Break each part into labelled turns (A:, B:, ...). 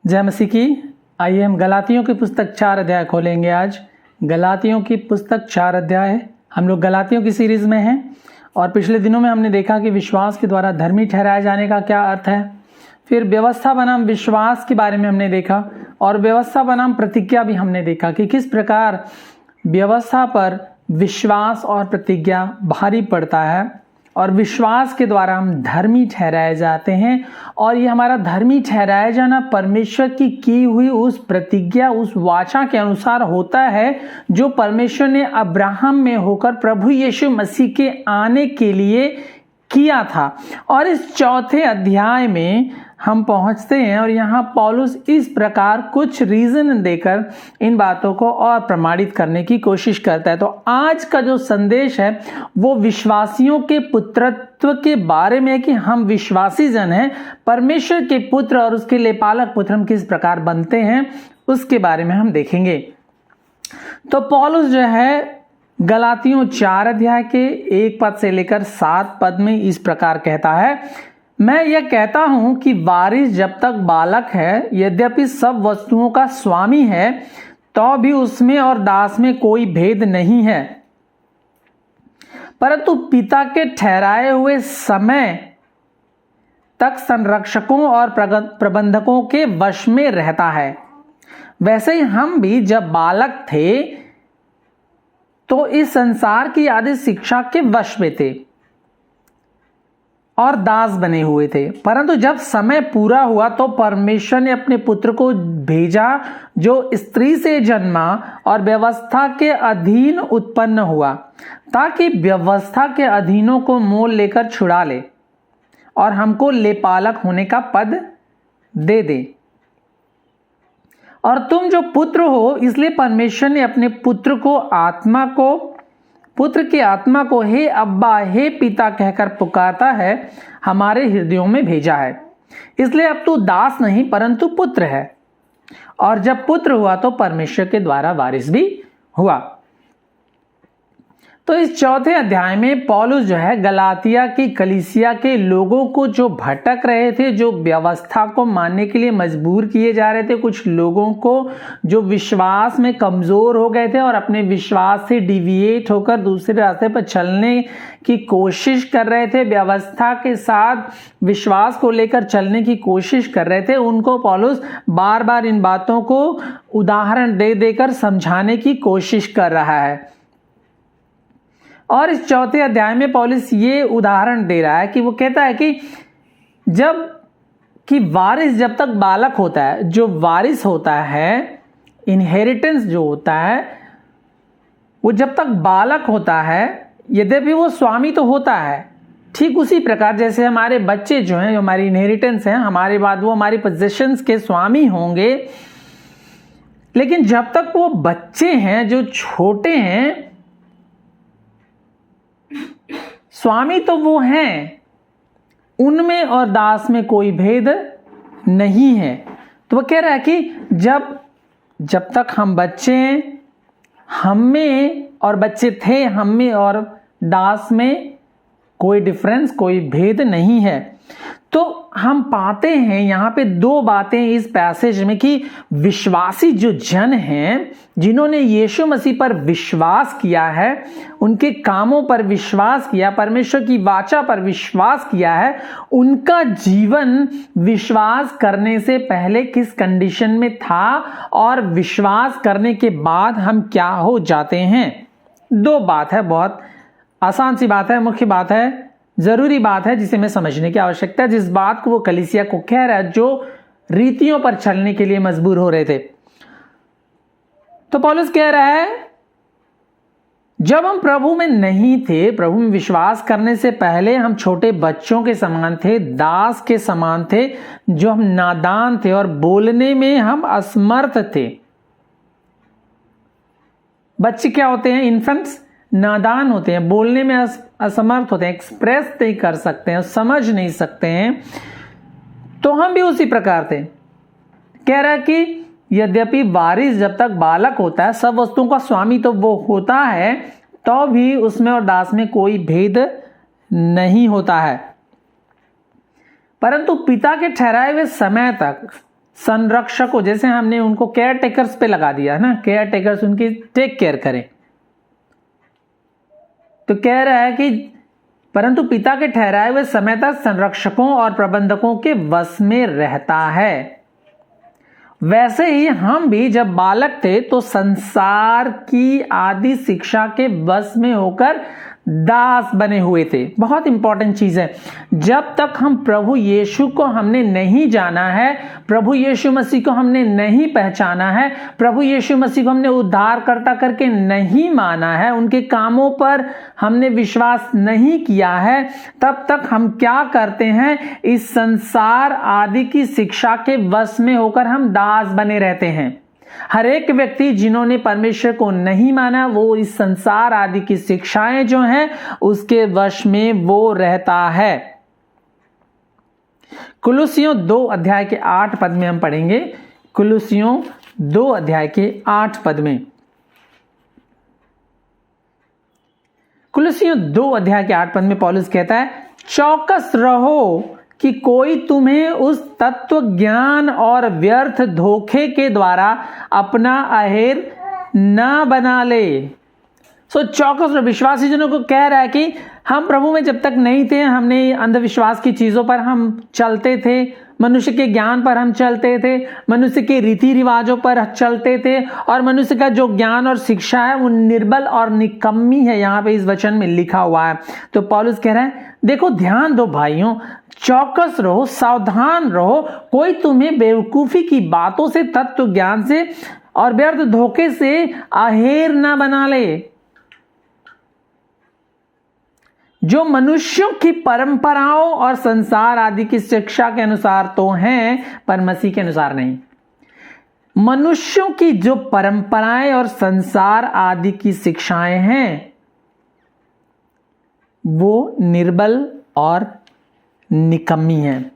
A: जय मसीह की। आइए हम गलातियों की पुस्तक 4 अध्याय खोलेंगे। आज गलातियों की पुस्तक 4 अध्याय। हम लोग गलातियों की सीरीज में हैं और पिछले दिनों में हमने देखा कि विश्वास के द्वारा धर्मी ठहराए जाने का क्या अर्थ है। फिर व्यवस्था बनाम विश्वास के बारे में हमने देखा और व्यवस्था बनाम प्रतिज्ञा भी हमने देखा कि किस प्रकार व्यवस्था पर विश्वास और प्रतिज्ञा भारी पड़ता है और विश्वास के द्वारा हम धर्मी ठहराए जाते हैं। और ये हमारा धर्मी ठहराया जाना परमेश्वर की हुई उस प्रतिज्ञा, उस वाचा के अनुसार होता है जो परमेश्वर ने अब्राहम में होकर प्रभु यीशु मसीह के आने के लिए किया था। और इस चौथे अध्याय में हम पहुंचते हैं और यहाँ पौलुस इस प्रकार कुछ रीजन देकर इन बातों को और प्रमाणित करने की कोशिश करता है। तो आज का जो संदेश है वो विश्वासियों के पुत्रत्व के बारे में है कि हम विश्वासी जन हैं, परमेश्वर के पुत्र और उसके लेपालक पुत्र हम किस प्रकार बनते हैं उसके बारे में हम देखेंगे। तो पौलुस जो है गलातियों 4 अध्याय के 1 पद से लेकर 7 पद में इस प्रकार कहता है, मैं यह कहता हूं कि वारिस जब तक बालक है, यद्यपि सब वस्तुओं का स्वामी है, तो भी उसमें और दास में कोई भेद नहीं है, परंतु पिता के ठहराए हुए समय तक संरक्षकों और प्रबंधकों के वश में रहता है। वैसे ही हम भी जब बालक थे तो इस संसार की आदि शिक्षा के वश में थे और दास बने हुए थे, परंतु जब समय पूरा हुआ तो परमेश्वर ने अपने पुत्र को भेजा जो स्त्री से जन्मा और व्यवस्था के अधीन उत्पन्न हुआ, ताकि व्यवस्था के अधीनों को मोल लेकर छुड़ा ले और हमको लेपालक होने का पद दे दे। और तुम जो पुत्र हो, इसलिए परमेश्वर ने अपने पुत्र के आत्मा को हे अब्बा, हे पिता कहकर पुकारता है हमारे हृदयों में भेजा है। इसलिए अब तू दास नहीं परंतु पुत्र है, और जब पुत्र हुआ तो परमेश्वर के द्वारा वारिस भी हुआ। तो इस चौथे अध्याय में पौलुस जो है गलातिया की कलीसिया के लोगों को, जो भटक रहे थे, जो व्यवस्था को मानने के लिए मजबूर किए जा रहे थे, कुछ लोगों को जो विश्वास में कमजोर हो गए थे और अपने विश्वास से डिविएट होकर दूसरे रास्ते पर चलने की कोशिश कर रहे थे, व्यवस्था के साथ विश्वास को लेकर चलने की कोशिश कर रहे थे, उनको पौलुस बार बार इन बातों को उदाहरण दे देकर समझाने की कोशिश कर रहा है। और इस चौथे अध्याय में पौलुस ये उदाहरण दे रहा है कि वो कहता है कि वारिस जब तक बालक होता है, जो वारिस होता है, इनहेरिटेंस जो होता है, वो जब तक बालक होता है, यद्यपि वो स्वामी तो होता है, ठीक उसी प्रकार जैसे हमारे बच्चे जो हैं, जो हमारी इनहेरिटेंस हैं, हमारे बाद वो हमारी पोजीशंस के स्वामी होंगे, लेकिन जब तक वो बच्चे हैं, जो छोटे हैं, स्वामी तो वो हैं, उनमें और दास में कोई भेद नहीं है। तो वो कह रहा है कि जब तक हम बच्चे हैं, हम में और बच्चे थे, हम में और दास में कोई डिफरेंस, कोई भेद नहीं है। तो हम पाते हैं यहाँ पे 2 बातें इस पैसेज में कि विश्वासी जो जन हैं, जिन्होंने यीशु मसीह पर विश्वास किया है, उनके कामों पर विश्वास किया, परमेश्वर की वाचा पर विश्वास किया है, उनका जीवन विश्वास करने से पहले किस कंडीशन में था और विश्वास करने के बाद हम क्या हो जाते हैं। 2 बात है, बहुत आसान सी बात है, मुख्य बात है, जरूरी बात है जिसे हमें समझने की आवश्यकता है, जिस बात को वो कलीसिया को कह रहा है, जो रीतियों पर चलने के लिए मजबूर हो रहे थे। तो पौलुस कह रहा है जब हम प्रभु में नहीं थे, प्रभु में विश्वास करने से पहले हम छोटे बच्चों के समान थे, दास के समान थे, जो हम नादान थे और बोलने में हम असमर्थ थे। बच्चे क्या होते हैं? इन्फेंट्स नादान होते हैं, बोलने में असमर्थ होते हैं, एक्सप्रेस नहीं कर सकते हैं, समझ नहीं सकते हैं। तो हम भी उसी प्रकार थे। कह रहा है कि यद्यपि वारिस जब तक बालक होता है, सब वस्तुओं का स्वामी तो वो होता है, तो भी उसमें और दास में कोई भेद नहीं होता है, परंतु पिता के ठहराए हुए समय तक संरक्षकों, जैसे हमने उनको केयर टेकर्स पे लगा दिया है ना, केयर टेकर्स उनकी टेक केयर करें, तो कह रहा है कि परंतु पिता के ठहराए हुए समय तक संरक्षकों और प्रबंधकों के वश में रहता है। वैसे ही हम भी जब बालक थे तो संसार की आदि शिक्षा के वश में होकर दास बने हुए थे। बहुत इंपॉर्टेंट चीज है, जब तक हम प्रभु यीशु को हमने नहीं जाना है, प्रभु यीशु मसीह को हमने नहीं पहचाना है, प्रभु यीशु मसीह को हमने उद्धारकर्ता करके नहीं माना है, उनके कामों पर हमने विश्वास नहीं किया है, तब तक हम क्या करते हैं, इस संसार आदि की शिक्षा के वश में होकर हम दास बने रहते हैं। हर एक व्यक्ति जिन्होंने परमेश्वर को नहीं माना, वो इस संसार आदि की शिक्षाएं जो हैं उसके वश में वो रहता है। कुलुसियों 2 अध्याय के 8 पद में हम पढ़ेंगे। कुलुसियों 2 अध्याय के 8 पद में, कुलुसियों 2 अध्याय के 8 पद में पौलुस कहता है, चौकस रहो कि कोई तुम्हें उस तत्व ज्ञान और व्यर्थ धोखे के द्वारा अपना अहेर न बना ले। चौकस रहो। विश्वासी जनों को कह रहा है कि हम प्रभु में जब तक नहीं थे, हमने अंधविश्वास की चीजों पर हम चलते थे, मनुष्य के ज्ञान पर हम चलते थे, मनुष्य के रीति रिवाजों पर चलते थे, और मनुष्य का जो ज्ञान और शिक्षा है वो निर्बल और निकम्मी है, यहां पे इस वचन में लिखा हुआ है। तो पौलुस कह रहा है, देखो ध्यान दो भाइयों, चौकस रहो, सावधान रहो, कोई तुम्हें बेवकूफी की बातों से, तत्व ज्ञान से और व्यर्थ धोखे से अहेर ना बना ले, जो मनुष्यों की परंपराओं और संसार आदि की शिक्षा के अनुसार तो हैं, पर मसीह के अनुसार नहीं। मनुष्यों की जो परंपराएं और संसार आदि की शिक्षाएं हैं वो निर्बल और निकम्मी है।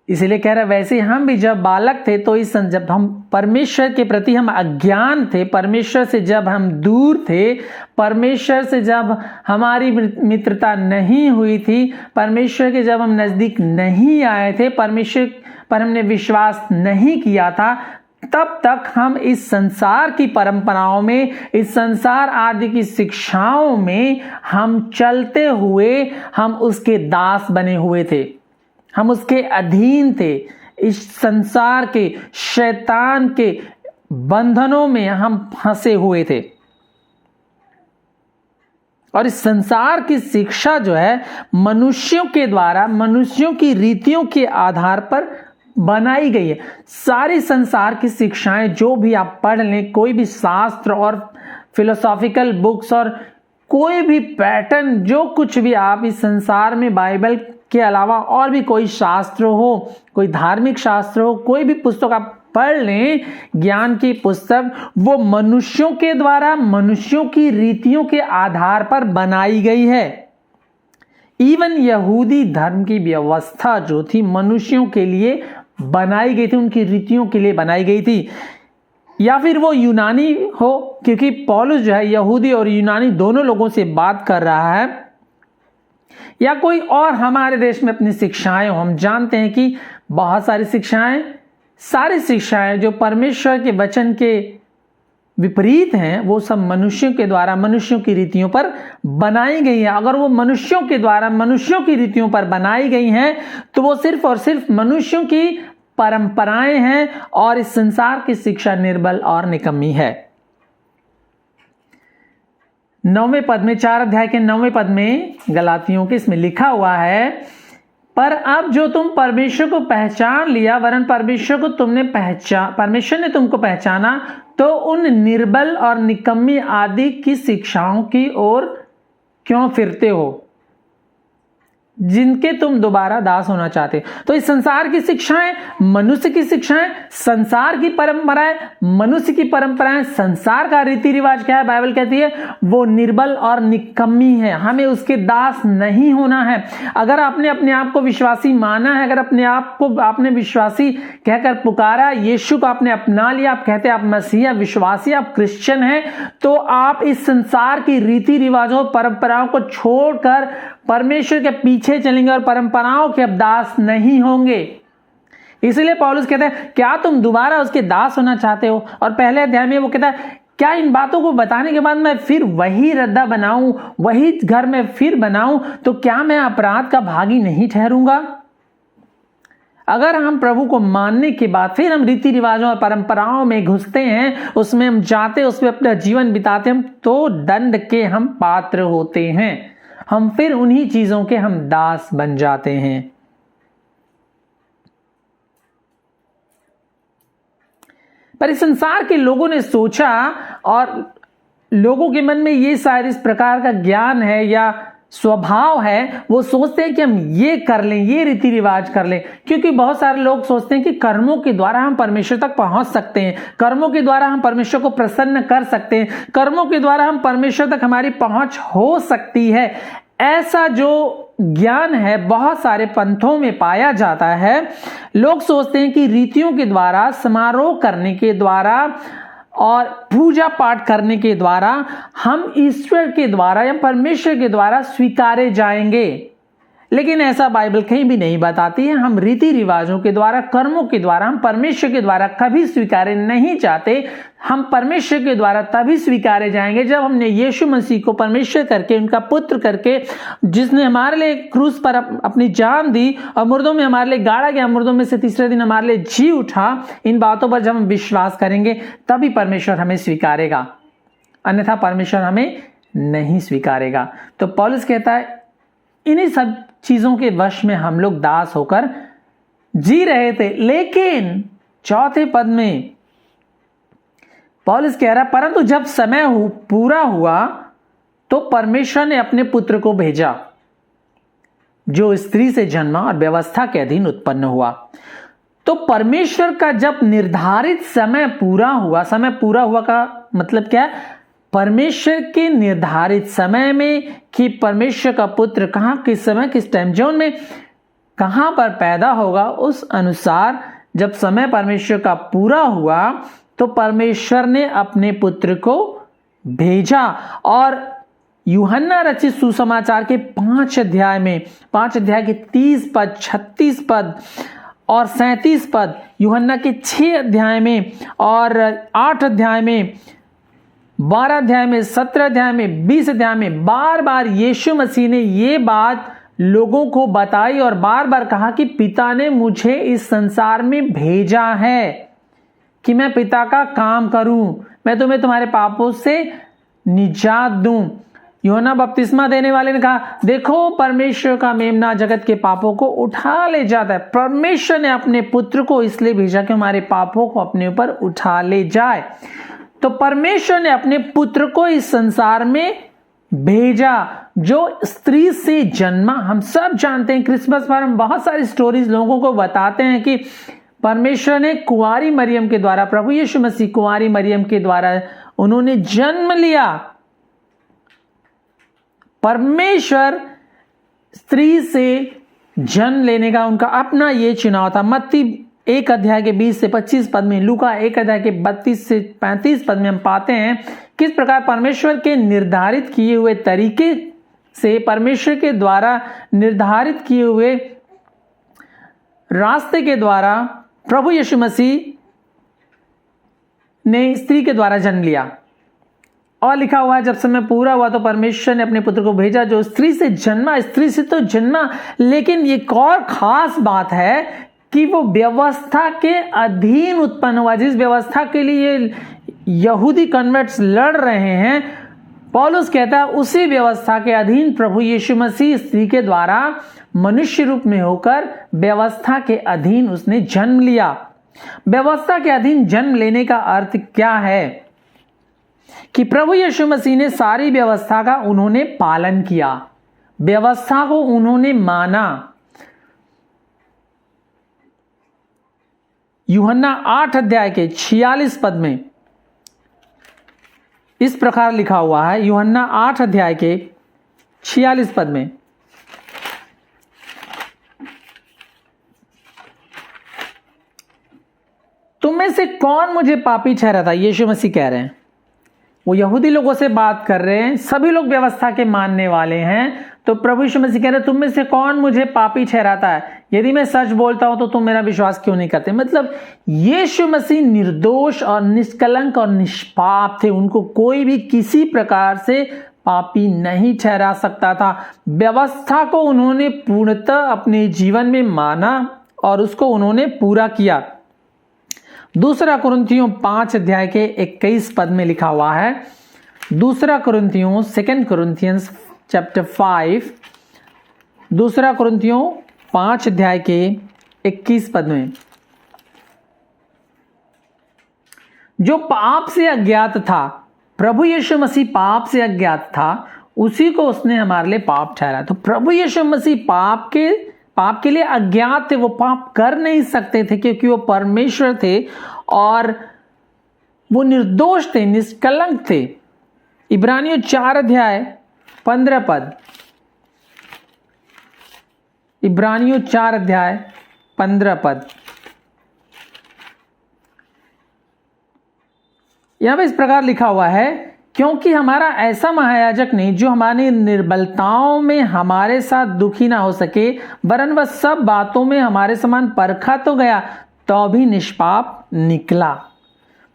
A: इसलिए कह रहा है, वैसे हम भी जब बालक थे तो जब हम परमेश्वर के प्रति हम अज्ञान थे, परमेश्वर से जब हम दूर थे, परमेश्वर से जब हमारी मित्रता नहीं हुई थी, परमेश्वर के जब हम नजदीक नहीं आए थे, परमेश्वर पर हमने विश्वास नहीं किया था, तब तक हम इस संसार की परंपराओं में, इस संसार आदि की शिक्षाओं में हम चलते हुए हम उसके दास बने हुए थे, हम उसके अधीन थे। इस संसार के शैतान के बंधनों में हम फंसे हुए थे, और इस संसार की शिक्षा जो है मनुष्यों के द्वारा, मनुष्यों की रीतियों के आधार पर बनाई गई है। सारी संसार की शिक्षाएं जो भी आप पढ़ लें, कोई भी शास्त्र और फिलोसॉफिकल बुक्स और कोई भी पैटर्न, जो कुछ भी आप इस संसार में बाइबल के अलावा और भी कोई शास्त्र हो, कोई धार्मिक शास्त्र हो, कोई भी पुस्तक आप पढ़ लें, ज्ञान की पुस्तक, वो मनुष्यों के द्वारा, मनुष्यों की रीतियों के आधार पर बनाई गई है। इवन यहूदी धर्म की व्यवस्था जो थी मनुष्यों के लिए बनाई गई थी, उनकी रीतियों के लिए बनाई गई थी। या फिर वो यूनानी हो, क्योंकि पौलुस जो है यहूदी और यूनानी दोनों लोगों से बात कर रहा है, या कोई और हमारे देश में अपनी शिक्षाएं हो। हम जानते हैं कि बहुत सारी शिक्षाएं, सारी शिक्षाएं जो परमेश्वर के वचन के विपरीत हैं, वो सब मनुष्यों के द्वारा, मनुष्यों की रीतियों पर बनाई गई हैं। अगर वो मनुष्यों के द्वारा, मनुष्यों की रीतियों पर बनाई गई हैं, तो वो सिर्फ और सिर्फ मनुष्यों की परंपराएं हैं, और इस संसार की शिक्षा निर्बल और निकम्मी है। 9वें पद में, 4 अध्याय के 9वें पद में गलातियों के इसमें लिखा हुआ है, पर अब जो तुम परमेश्वर को पहचान लिया, वरन परमेश्वर ने तुमको पहचाना, तो उन निर्बल और निकम्मी आदि की शिक्षाओं की ओर क्यों फिरते हो, जिनके तुम दोबारा दास होना चाहते। तो इस संसार की शिक्षाएं, मनुष्य की शिक्षाएं, संसार की परंपराएं, मनुष्य की परंपराएं, संसार का रीति रिवाज क्या है, बाइबल कहती है वो निर्बल और निकम्मी है। हमें उसके दास नहीं होना है। अगर आपने अपने आप को विश्वासी माना है, अगर अपने आप को आपने विश्वासी कहकर पुकारा, यीशु को आपने अपना लिया, आप कहते हैं आप मसीहा विश्वासी, आप क्रिश्चियन हैं, तो आप इस संसार की रीति रिवाजों, परंपराओं को छोड़कर परमेश्वर के पीछे चलेंगे और परंपराओं के अब दास नहीं होंगे। इसलिए पौलुस कहता है, क्या तुम दोबारा उसके दास होना चाहते हो? और पहले अध्याय में वो कहता है, क्या इन बातों को बताने के बाद मैं फिर वही रद्दा बनाऊं, वही घर में फिर बनाऊं, तो क्या मैं अपराध का भागी नहीं ठहरूंगा? अगर हम प्रभु को मानने के बाद फिर हम रीति रिवाजों और परंपराओं में घुसते हैं, उसमें हम जाते, उसमें अपना जीवन बिताते हैं, तो दंड के हम पात्र होते हैं। हम फिर उन्हीं चीजों के हम दास बन जाते हैं। पर इस संसार के लोगों ने सोचा, और लोगों के मन में ये शायद इस प्रकार का ज्ञान है या स्वभाव है, वो सोचते हैं कि हम ये कर लें, ये रीति रिवाज कर लें। क्योंकि बहुत सारे लोग सोचते हैं कि कर्मों के द्वारा हम परमेश्वर तक पहुंच सकते हैं, कर्मों के द्वारा हम परमेश्वर को प्रसन्न कर सकते हैं, कर्मों के द्वारा हम परमेश्वर तक हमारी पहुंच हो सकती है। ऐसा जो ज्ञान है बहुत सारे पंथों में पाया जाता है। लोग सोचते हैं कि रीतियों के द्वारा, समारोह करने के द्वारा और पूजा पाठ करने के द्वारा हम ईश्वर के द्वारा या परमेश्वर के द्वारा स्वीकारे जाएंगे। लेकिन ऐसा बाइबल कहीं भी नहीं बताती है। हम रीति रिवाजों के द्वारा, कर्मों के द्वारा हम परमेश्वर के द्वारा कभी स्वीकारे नहीं जाते। हम परमेश्वर के द्वारा तभी स्वीकारे जाएंगे जब हमने यीशु मसीह को परमेश्वर करके, उनका पुत्र करके, जिसने हमारे लिए क्रूस पर अपनी जान दी और मुर्दों में हमारे लिए गाड़ा गया, मुर्दों में से तीसरे दिन हमारे लिए जी उठा, इन बातों पर जब हम विश्वास करेंगे तभी परमेश्वर हमें स्वीकारेगा, अन्यथा परमेश्वर हमें नहीं स्वीकारेगा। तो पौलुस कहता है, इन्हीं सब चीजों के वश में हम लोग दास होकर जी रहे थे। लेकिन चौथे पद में पौलुस कह रहा, परंतु जब समय पूरा हुआ तो परमेश्वर ने अपने पुत्र को भेजा, जो स्त्री से जन्मा और व्यवस्था के अधीन उत्पन्न हुआ। तो परमेश्वर का जब निर्धारित समय पूरा हुआ, समय पूरा हुआ का मतलब क्या है? परमेश्वर के निर्धारित समय में कि परमेश्वर का पुत्र कहां, किस समय, किस टाइम जोन में, कहां पर पैदा होगा, उस अनुसार जब समय परमेश्वर का पूरा हुआ तो परमेश्वर ने अपने पुत्र को भेजा। और यूहन्ना रचित सुसमाचार के 5 अध्याय में, 5 अध्याय के 30 पद, 36 पद और 37 पद, यूहन्ना के 6 अध्याय में और 8 अध्याय में, 12 अध्याय में, 17 अध्याय में, 20 अध्याय में बार बार यीशु मसीह ने ये बात लोगों को बताई और बार बार कहा कि पिता ने मुझे इस संसार में भेजा है कि मैं पिता का काम करूं, मैं तुम्हें तुम्हारे पापों से निजात दूं। यूहन्ना बपतिस्मा देने वाले ने कहा, देखो परमेश्वर का मेमना जगत के पापों को उठा ले जाता है। परमेश्वर ने अपने पुत्र को इसलिए भेजा कि हमारे पापों को अपने ऊपर उठा ले जाए। तो परमेश्वर ने अपने पुत्र को इस संसार में भेजा, जो स्त्री से जन्मा। हम सब जानते हैं, क्रिसमस पर हम बहुत सारी स्टोरीज लोगों को बताते हैं कि परमेश्वर ने कुंवारी मरियम के द्वारा, प्रभु यीशु मसीह कुंवारी मरियम के द्वारा उन्होंने जन्म लिया। परमेश्वर स्त्री से जन्म लेने का उनका अपना ये चुनाव था। मत्ती 1 अध्याय के 20 से 25 पद में, लूका 1 अध्याय के 32 से 35 पद में हम पाते हैं किस प्रकार परमेश्वर के निर्धारित किए हुए तरीके से, परमेश्वर के द्वारा निर्धारित किए हुए रास्ते के द्वारा प्रभु यीशु मसीह ने स्त्री के द्वारा जन्म लिया। और लिखा हुआ है, जब समय पूरा हुआ तो परमेश्वर ने अपने पुत्र को भेजा, जो स्त्री से जन्मा। स्त्री से तो जन्मा, लेकिन एक और खास बात है कि वो व्यवस्था के अधीन उत्पन्न हुआ। जिस व्यवस्था के लिए यहूदी कन्वर्ट्स लड़ रहे हैं, पौलुस कहता है उसी व्यवस्था के अधीन प्रभु यीशु मसीह स्त्री के द्वारा मनुष्य रूप में होकर व्यवस्था के अधीन उसने जन्म लिया। व्यवस्था के अधीन जन्म लेने का अर्थ क्या है? कि प्रभु यीशु मसीह ने सारी व्यवस्था का उन्होंने पालन किया, व्यवस्था को उन्होंने माना। यूहन्ना 8 अध्याय के 46 पद में इस प्रकार लिखा हुआ है, यूहन्ना 8 अध्याय के 46 पद में, तुम में से कौन मुझे पापी ठहराता? यीशु मसीह कह रहे हैं, वो यहूदी लोगों से बात कर रहे हैं, सभी लोग व्यवस्था के मानने वाले हैं। तो प्रभु यीशु मसीह कह रहे तुम में से कौन मुझे पापी ठहराता है? यदि मैं सच बोलता हूं तो तुम मेरा विश्वास क्यों नहीं करते? मतलब यीशु मसीह निर्दोष और निष्कलंक और निष्पाप थे, उनको कोई भी किसी प्रकार से पापी नहीं ठहरा सकता था। व्यवस्था को उन्होंने पूर्णतः अपने जीवन में माना और उसको उन्होंने पूरा किया। दूसरा कुरिन्थियों 5 अध्याय के 21 पद में लिखा हुआ है, दूसरा कुरिन्थियों 2 Corinthians चैप्टर 5, दूसरा कुरिन्थियों 5 अध्याय के 21 पद में, जो पाप से अज्ञात था, प्रभु यीशु मसीह पाप से अज्ञात था, उसी को उसने हमारे लिए पाप ठहराया। तो प्रभु यीशु मसीह पाप के लिए अज्ञात थे, वो पाप कर नहीं सकते थे क्योंकि वो परमेश्वर थे और वो निर्दोष थे, निष्कलंक थे। इब्रानियों 4 अध्याय 15 पद, इब्रानियों 4 अध्याय 15 पद, यहां पे इस प्रकार लिखा हुआ है, क्योंकि हमारा ऐसा महायाजक नहीं जो हमारी निर्बलताओं में हमारे साथ दुखी ना हो सके, वरन वह सब बातों में हमारे समान परखा तो गया तो भी निष्पाप निकला।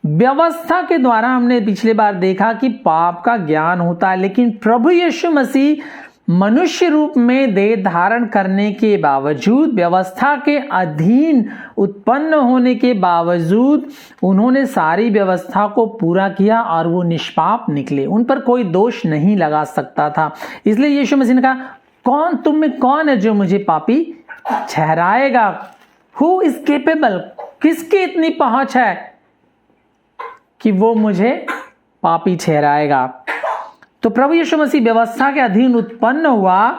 A: व्यवस्था के द्वारा हमने पिछली बार देखा कि पाप का ज्ञान होता है, लेकिन प्रभु यीशु मसीह मनुष्य रूप में देह धारण करने के बावजूद, व्यवस्था के अधीन उत्पन्न होने के बावजूद उन्होंने सारी व्यवस्था को पूरा किया और वो निष्पाप निकले, उन पर कोई दोष नहीं लगा सकता था। इसलिए यीशु मसीह ने कहा, कौन तुम में कौन है जो मुझे पापी ठहराएगा? हु इज केपेबल, किसकी इतनी पहुंच है कि वो मुझे पापी ठहराएगा? तो प्रभु यीशु मसीह व्यवस्था के अधीन उत्पन्न हुआ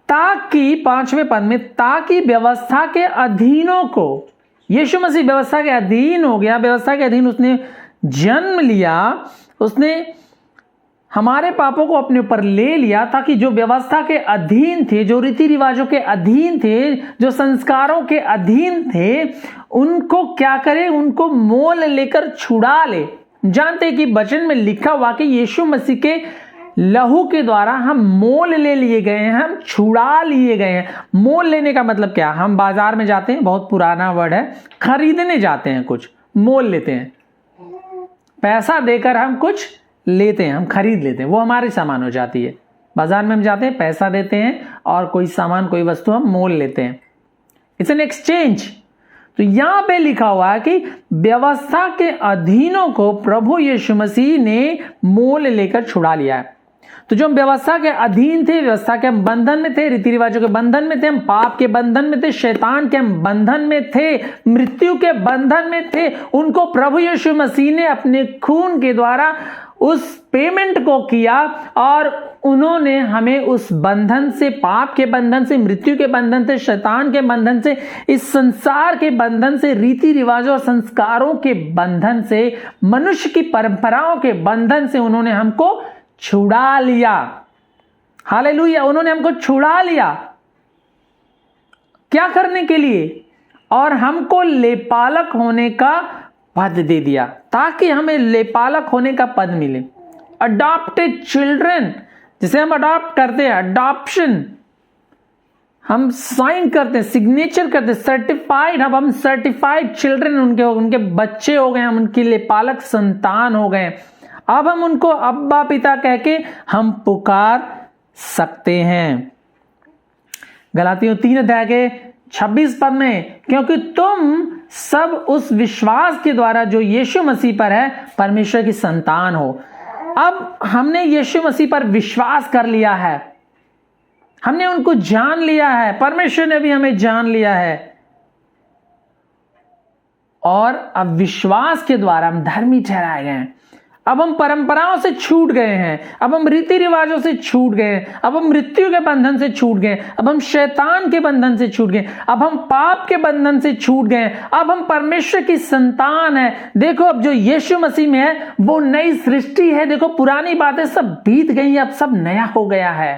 A: ताकि 5वें पद में, ताकि व्यवस्था के अधीनों को, यीशु मसीह व्यवस्था के अधीन हो गया, व्यवस्था के अधीन उसने जन्म लिया, उसने हमारे पापों को अपने ऊपर ले लिया, ताकि जो व्यवस्था के अधीन थे, जो रीति रिवाजों के अधीन थे, जो संस्कारों के अधीन थे, उनको क्या करे? उनको मोल लेकर छुड़ा ले। जानते हैं कि वचन में लिखा हुआ कि यीशु मसीह के लहू के द्वारा हम मोल ले लिए गए हैं, हम छुड़ा लिए गए हैं। मोल लेने का मतलब क्या? हम बाजार में जाते हैं, बहुत पुराना वर्ड है, खरीदने जाते हैं, कुछ मोल लेते हैं, पैसा देकर हम कुछ लेते हैं, हम खरीद लेते हैं, वो हमारी सामान हो जाती है। बाजार में हम जाते हैं, पैसा देते हैं और कोई सामान, कोई वस्तु हम मोल लेते हैं। It's an exchange. तो यहां पे लिखा हुआ है कि व्यवस्था के अधीनों को प्रभु यीशु मसीह ने मोल लेकर छुड़ा लिया है। तो जो हम व्यवस्था के अधीन थे, व्यवस्था के हम बंधन में थे, रीति रिवाजों के बंधन में थे, हम पाप के बंधन में थे, शैतान के हम बंधन में थे, मृत्यु के बंधन में थे, उनको प्रभु यीशु मसीह ने अपने खून के द्वारा उस पेमेंट को किया और उन्होंने हमें उस बंधन से, पाप के बंधन से, मृत्यु के बंधन से, शैतान के बंधन से, इस संसार के बंधन से, रीति रिवाजों और संस्कारों के बंधन से, मनुष्य की परंपराओं के बंधन से उन्होंने हमको छुड़ा लिया। हालेलुया, उन्होंने हमको छुड़ा लिया। क्या करने के लिए? और हमको लेपालक होने का पद दे दिया, ताकि हमें लेपालक होने का पद मिले। अडॉप्टेड चिल्ड्रन, जिसे हम अडॉप्ट करते हैं, अडॉप्शन, हम साइन करते हैं, सिग्नेचर करते हैं, सर्टिफाइड, अब हम सर्टिफाइड चिल्ड्रन, उनके बच्चे हो गए, हम उनके लेपालक संतान हो गए। अब हम उनको अब्बा पिता कह के हम पुकार सकते हैं। गलातियों 3 अध्याय के 26 पद में, क्योंकि तुम सब उस विश्वास के द्वारा जो यीशु मसीह पर है परमेश्वर की संतान हो। अब हमने यीशु मसीह पर विश्वास कर लिया है, हमने उनको जान लिया है, परमेश्वर ने भी हमें जान लिया है, और अब विश्वास के द्वारा हम धर्मी ठहराए गए हैं। अब हम परंपराओं से छूट गए हैं, अब हम रीति रिवाजों से छूट गए, अब हम मृत्यु के बंधन से छूट गए, अब हम शैतान के बंधन से छूट गए, अब हम पाप के बंधन से छूट गए, अब हम परमेश्वर की संतान है। देखो, अब जो यीशु मसीह में है वो नई सृष्टि है। देखो, पुरानी बातें सब बीत गई, अब सब नया हो गया है।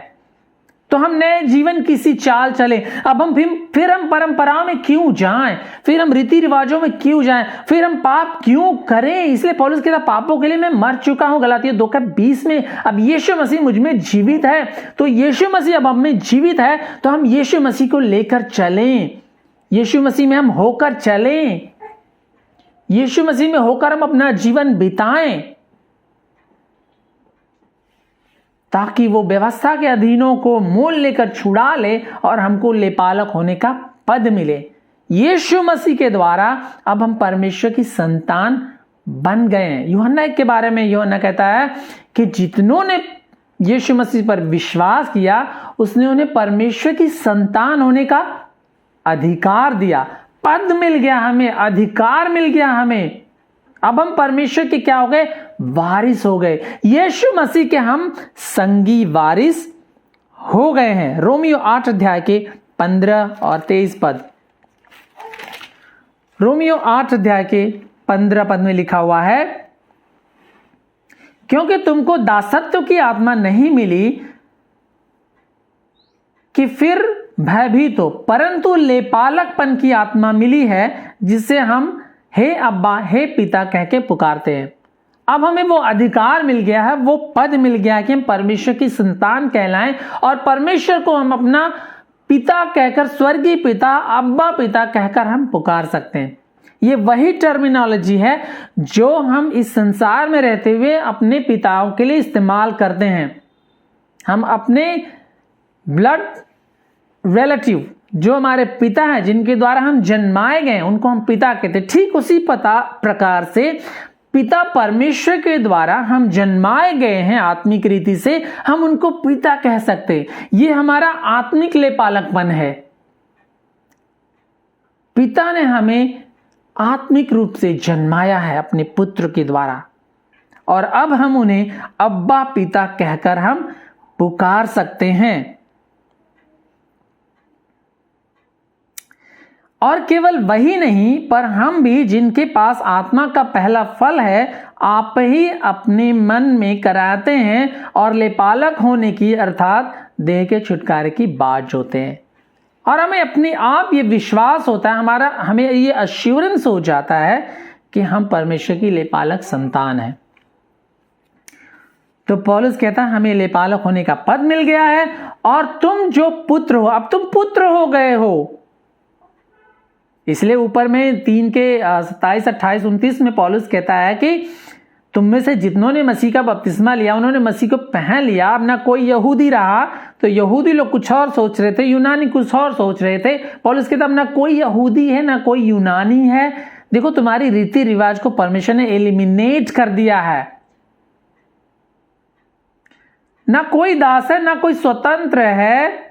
A: तो हम नए जीवन की सी चाल चले। अब हम फिर हम परंपराओं में क्यों जाएं, फिर हम रीति रिवाजों में क्यों जाएं, फिर हम पाप क्यों करें। इसलिए पौलुस कहता पापों के लिए मैं मर चुका हूं, गलातियों 2:20 में। अब यीशु मसीह मुझ में जीवित है, तो यीशु मसीह अब हम में जीवित है, तो हम यीशु मसीह को लेकर चलें, यीशु मसीह में हम होकर चलें, यीशु मसीह में होकर हम अपना जीवन बिताएं, ताकि वो व्यवस्था के अधीनों को मोल लेकर छुड़ा ले और हमको लेपालक होने का पद मिले। यीशु मसीह के द्वारा अब हम परमेश्वर की संतान बन गए हैं। यूहन्ना के बारे में यूहन्ना कहता है कि जितनों ने यीशु मसीह पर विश्वास किया उसने उन्हें परमेश्वर की संतान होने का अधिकार दिया। पद मिल गया हमें, अधिकार मिल गया हमें। अब हम परमेश्वर के क्या हो गए, वारिस हो गए। यीशु मसीह के हम संगी वारिस हो गए हैं। रोमियो 8 अध्याय के 15 और 23 पद, रोमियो 8 अध्याय के 15 पद में लिखा हुआ है, क्योंकि तुमको दासत्व की आत्मा नहीं मिली कि फिर भयभीत हो, परंतु लेपालकपन की आत्मा मिली है, जिससे हम हे अब्बा हे पिता कह के पुकारते हैं। अब हमें वो अधिकार मिल गया है, वो पद मिल गया है कि हम परमेश्वर की संतान कहलाएं और परमेश्वर को हम अपना पिता कहकर, स्वर्गीय पिता, अब्बा पिता कहकर हम पुकार सकते हैं। ये वही टर्मिनोलॉजी है जो हम इस संसार में रहते हुए अपने पिताओं के लिए इस्तेमाल करते हैं। हम अपने ब्लड रिलेटिव जो हमारे पिता हैं, जिनके द्वारा हम जन्माए गए, उनको हम पिता कहते हैं। ठीक उसी प्रकार से पिता परमेश्वर के द्वारा हम जन्माए गए हैं आत्मिक रीति से, हम उनको पिता कह सकते हैं। ये हमारा आत्मिक लेपालकपन है। पिता ने हमें आत्मिक रूप से जन्माया है अपने पुत्र के द्वारा, और अब हम उन्हें अब्बा पिता कहकर हम पुकार सकते हैं। और केवल वही नहीं, पर हम भी जिनके पास आत्मा का पहला फल है, आप ही अपने मन में कराते हैं और लेपालक होने की अर्थात देह के छुटकारे की बात जोते हैं। और हमें अपने आप ये विश्वास होता है, हमें ये अश्योरेंस हो जाता है कि हम परमेश्वर की लेपालक संतान हैं। तो पौलुस कहता है हमें लेपालक होने का पद मिल गया है, और तुम जो पुत्र हो, अब तुम पुत्र हो गए हो। इसलिए ऊपर में 3 के 27, 28, 29 में पौलुस कहता है कि तुम में से जितनों ने मसीह का बपतिस्मा लिया उन्होंने मसीह को पहन लिया। अब ना कोई यहूदी रहा, तो यहूदी लोग कुछ और सोच रहे थे, यूनानी कुछ और सोच रहे थे। पौलुस कहता अब ना कोई यहूदी है ना कोई यूनानी है। देखो तुम्हारी रीति रिवाज को परमेश्वर ने एलिमिनेट कर दिया है। ना कोई दास है, ना कोई स्वतंत्र है,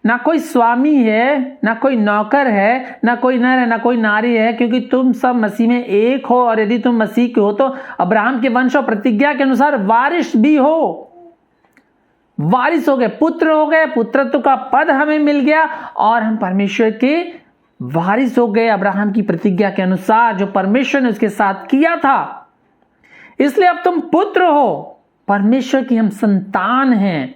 A: ना कोई स्वामी है, ना कोई नौकर है, ना कोई नर है, ना कोई नारी है, क्योंकि तुम सब मसीह में एक हो। और यदि तुम मसीह के हो तो अब्राहम के वंश और प्रतिज्ञा के अनुसार वारिस भी हो। वारिस हो गए, पुत्र हो गए, पुत्रत्व का पद हमें मिल गया और हम परमेश्वर के वारिस हो गए अब्राहम की प्रतिज्ञा के अनुसार जो परमेश्वर ने उसके साथ किया था। इसलिए अब तुम पुत्र हो, परमेश्वर की हम संतान हैं।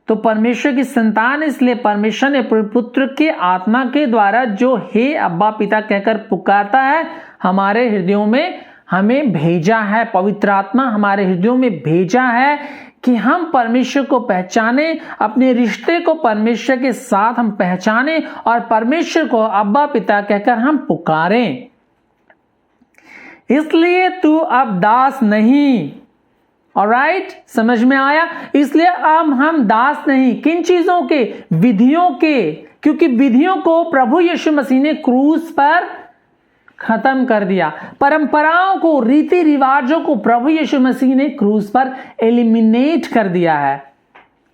A: तो परमेश्वर की संतान, इसलिए परमेश्वर ने पुत्र के आत्मा के द्वारा जो हे अब्बा पिता कहकर पुकारता है, हमारे हृदयों में हमें भेजा है। पवित्र आत्मा हमारे हृदयों में भेजा है कि हम परमेश्वर को पहचाने, अपने रिश्ते को परमेश्वर के साथ हम पहचाने और परमेश्वर को अब्बा पिता कहकर हम पुकारें। इसलिए तू अब दास नहीं। ऑलराइट, समझ में आया? इसलिए अब हम दास नहीं। किन चीजों के? विधियों के, क्योंकि विधियों को प्रभु यीशु मसीह ने क्रूस पर खत्म कर दिया। परंपराओं को, रीति रिवाजों को प्रभु यीशु मसीह ने क्रूस पर एलिमिनेट कर दिया है,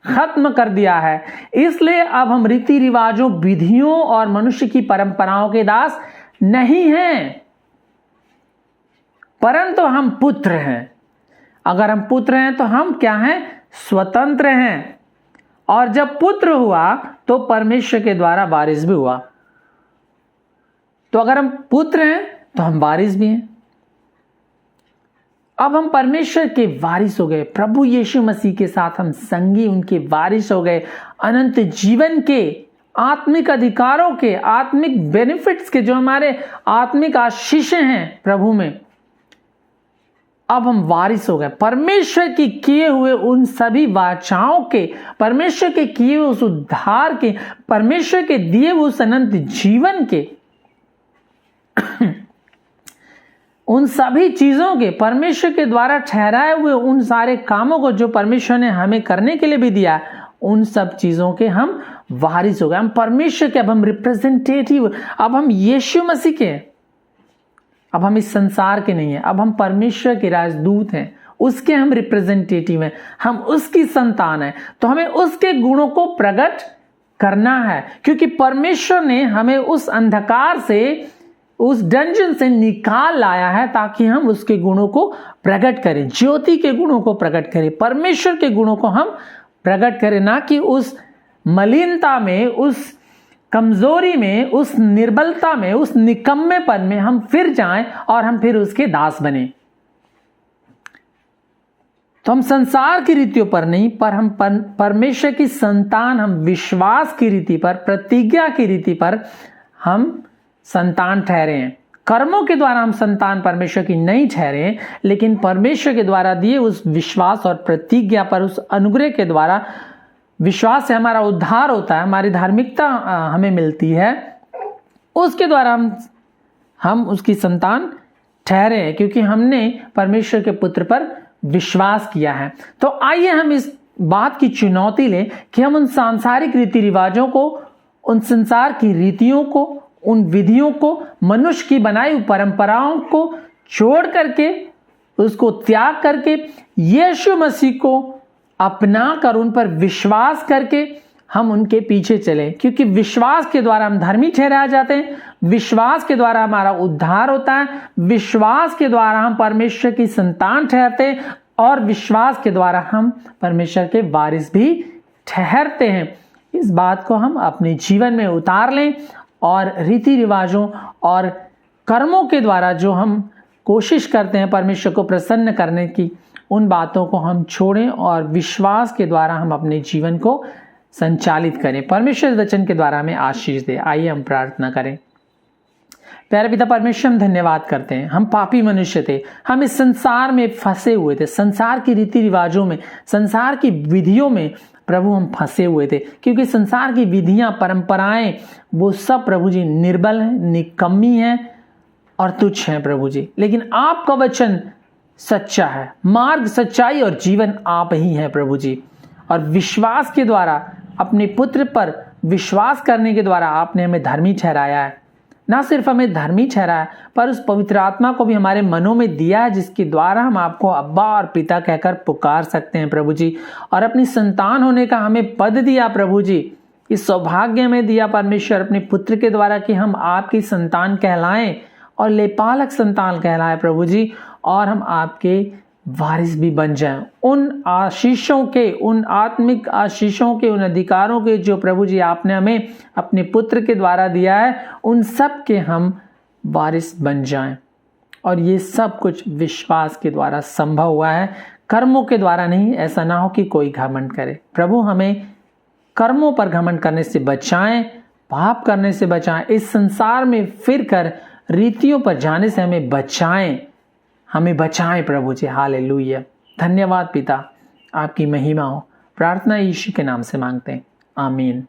A: खत्म कर दिया है। इसलिए अब हम रीति रिवाजों, विधियों और मनुष्य की परंपराओं के दास नहीं हैं, परंतु हम पुत्र हैं। अगर हम पुत्र हैं तो हम क्या हैं? स्वतंत्र हैं। और जब पुत्र हुआ तो परमेश्वर के द्वारा वारिस भी हुआ। तो अगर हम पुत्र हैं तो हम वारिस भी हैं। अब हम परमेश्वर के वारिस हो गए, प्रभु यीशु मसीह के साथ हम संगी उनके वारिस हो गए, अनंत जीवन के, आत्मिक अधिकारों के, आत्मिक बेनिफिट्स के, जो हमारे आत्मिक आशीषें हैं प्रभु में, अब हम वारिस हो गए परमेश्वर की किए हुए उन सभी वाचाओं के, परमेश्वर के किए हुए उस उद्धार के, परमेश्वर के दिए हुए उस अनंत जीवन के, उन सभी चीजों के, परमेश्वर के द्वारा ठहराए हुए उन सारे कामों को जो परमेश्वर ने हमें करने के लिए भी दिया, उन सब चीजों के हम वारिस हो गए। हम परमेश्वर के, अब हम रिप्रेजेंटेटिव, अब हम यीशु मसीह के, अब हम इस संसार के नहीं है, अब हम परमेश्वर के राजदूत हैं, उसके हम रिप्रेजेंटेटिव हैं, हम उसकी संतान हैं। तो हमें उसके गुणों को प्रकट करना है, क्योंकि परमेश्वर ने हमें उस अंधकार से, उस डंजन से निकाल लाया है, ताकि हम उसके गुणों को प्रकट करें, ज्योति के गुणों को प्रकट करें, परमेश्वर के गुणों को हम प्रकट करें, ना कि उस मलिनता में, उस कमजोरी में, उस निर्बलता में, उस निकम्मेपन में हम फिर जाएं और हम फिर उसके दास बने। तो हम संसार की रीतियों पर नहीं, पर हम परमेश्वर की संतान, हम विश्वास की रीति पर, प्रतिज्ञा की रीति पर हम संतान ठहरे हैं। कर्मों के द्वारा हम संतान परमेश्वर की नहीं ठहरे, लेकिन परमेश्वर के द्वारा दिए उस विश्वास और प्रतिज्ञा पर, उस अनुग्रह के द्वारा, विश्वास से हमारा उद्धार होता है, हमारी धार्मिकता हमें मिलती है, उसके द्वारा हम उसकी संतान ठहरे हैं, क्योंकि हमने परमेश्वर के पुत्र पर विश्वास किया है। तो आइए हम इस बात की चुनौती लें कि हम उन सांसारिक रीति रिवाजों को, उन संसार की रीतियों को, उन विधियों को, मनुष्य की बनाई हुई परंपराओं को छोड़ करके, उसको त्याग करके, यीशु मसीह को अपना कर, उन पर विश्वास करके हम उनके पीछे चलें, क्योंकि विश्वास के द्वारा हम धर्मी ठहराए जाते हैं, विश्वास के द्वारा हमारा उद्धार होता है, विश्वास के द्वारा हम परमेश्वर की संतान ठहरते हैं, और विश्वास के द्वारा हम परमेश्वर के वारिस भी ठहरते हैं। इस बात को हम अपने जीवन में उतार लें, और रीति रिवाजों और कर्मों के द्वारा जो हम कोशिश करते हैं परमेश्वर को प्रसन्न करने की, उन बातों को हम छोड़ें और विश्वास के द्वारा हम अपने जीवन को संचालित करें। परमेश्वर वचन के द्वारा हमें आशीष दे। आइए हम प्रार्थना करें। प्यारे पिता परमेश्वर, हम धन्यवाद करते हैं। हम पापी मनुष्य थे, हम इस संसार में फंसे हुए थे, संसार की रीति रिवाजों में, संसार की विधियों में प्रभु हम फंसे हुए थे, क्योंकि संसार की विधियां, परंपराएं, वो सब प्रभु जी निर्बल हैं, निकम्मी हैं और तुच्छ हैं प्रभु जी। लेकिन आपका वचन सच्चा है, मार्ग, सच्चाई और जीवन आप ही हैं प्रभु जी। और विश्वास के द्वारा, अपने पुत्र पर विश्वास करने के द्वारा आपने हमें धर्मी ठहराया है। ना सिर्फ हमें धर्मी ठहराया, पर उस पवित्र आत्मा को भी हमारे मनों में दिया है, जिसके द्वारा हम आपको अब्बा और पिता कहकर पुकार सकते हैं प्रभु जी। और अपनी संतान होने का हमें पद दिया प्रभु जी, इस सौभाग्य में दिया परमेश्वर अपने पुत्र के द्वारा कि हम आपकी संतान कहलाएं और लेपालक संतान कहलाएं प्रभु जी, और हम आपके वारिस भी बन जाएं। उन आशीषों के, उन आत्मिक आशीषों के, उन अधिकारों के जो प्रभु जी आपने हमें अपने पुत्र के द्वारा दिया है, उन सब के हम वारिस बन जाएं। और ये सब कुछ विश्वास के द्वारा संभव हुआ है, कर्मों के द्वारा नहीं। ऐसा ना हो कि कोई घमंड करे। प्रभु हमें कर्मों पर घमंड करने से बचाएं, पाप करने से बचाएं, इस संसार में फिर कर रीतियों पर जाने से हमें बचाएं, हमें बचाएं प्रभु जी। हालेलुया। धन्यवाद पिता, आपकी महिमा हो। प्रार्थना यीशु के नाम से मांगते हैं, आमीन।